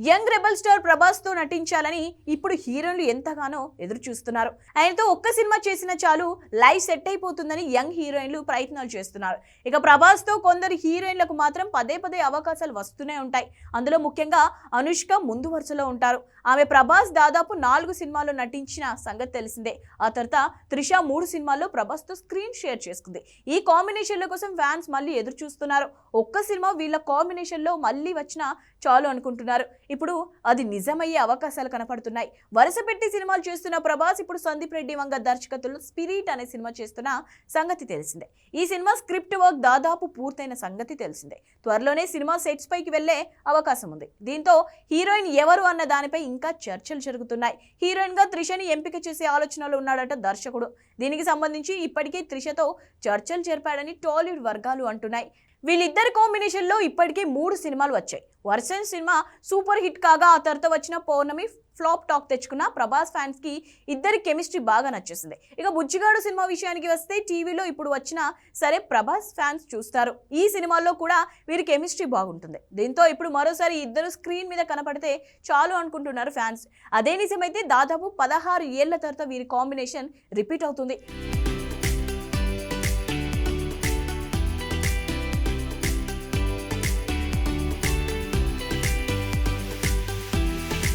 Young rebel star Prabhas తో నటించాలని ఇప్పుడు హీరోయిన్లు ఎంతగానో ఎదురు చూస్తున్నారు. ఆయనతో ఒక్క సినిమా చేసినా చాలు లైఫ్ సెట్ అయిపోతుందని యంగ్ హీరోయిన్లు ప్రయత్నాలు చేస్తున్నారు. ఇక ప్రభాస్ తో కొందరు హీరోయిన్లకు మాత్రం పదే పదే అవకాశాలు వస్తూనే ఉంటాయి. అందులో ముఖ్యంగా అనుష్క ముందు వరుసలో ఉంటారు. ఆమె ప్రభాస్ దాదాపు 4 సినిమాల్లో నటించిన సంగతి తెలిసిందే. ఆ తర్వాత త్రిష 3 సినిమాల్లో ప్రభాస్ తో స్క్రీన్ షేర్ చేసుకుంది. ఈ కాంబినేషన్ల కోసం ఫ్యాన్స్ మళ్ళీ ఎదురు చూస్తున్నారు. ఒక్క సినిమా వీళ్ళ కాంబినేషన్ లో మళ్ళీ వచ్చినా చాలు అనుకుంటున్నారు. ఇప్పుడు అది నిజమయ్యే అవకాశాలు కనపడుతున్నాయి. వరుస పెట్టి సినిమాలు చేస్తున్న ప్రభాస్ ఇప్పుడు సందీప్ రెడ్డి వంగ దర్శకత్వంలో స్పిరిట్ అనే సినిమా చేస్తున్న సంగతి తెలిసిందే. ఈ సినిమా స్క్రిప్ట్ వర్క్ దాదాపు పూర్తయిన సంగతి తెలిసిందే. త్వరలోనే సినిమా సెట్స్ పైకి వెళ్లే అవకాశం ఉంది. దీంతో హీరోయిన్ ఎవరు అన్న దానిపై ఇంకా చర్చలు జరుగుతున్నాయి. హీరోయిన్ గా త్రిషని ఎంపిక చేసే ఆలోచనలో ఉన్నాడట దర్శకుడు. దీనికి సంబంధించి ఇప్పటికే త్రిషతో చర్చలు జరిపాడని టాలీవుడ్ వర్గాలు అంటున్నాయి. వీళ్ళిద్దరి కాంబినేషన్ లో ఇప్పటికే 3 సినిమాలు వచ్చాయి. వర్షన్ సినిమా సూపర్ హిట్ కాగా ఆ తర్వాత వచ్చిన పౌర్ణమి ఫ్లాప్ టాక్ తెచ్చుకున్న ప్రభాస్ ఫ్యాన్స్ కి ఇద్దరి కెమిస్ట్రీ బాగా నచ్చేసింది. ఇక బుజ్జిగాడు సినిమా విషయానికి వస్తే టీవీలో ఇప్పుడు వచ్చినా సరే ప్రభాస్ ఫ్యాన్స్ చూస్తారు. ఈ సినిమాల్లో కూడా వీరి కెమిస్ట్రీ బాగుంటుంది. దీంతో ఇప్పుడు మరోసారి ఇద్దరు స్క్రీన్ మీద కనపడితే చాలు అనుకుంటున్నారు ఫ్యాన్స్. అదే నిజమైతే దాదాపు 16 ఏళ్ల తర్వాత వీరి కాంబినేషన్ రిపీట్ అవుతుంది.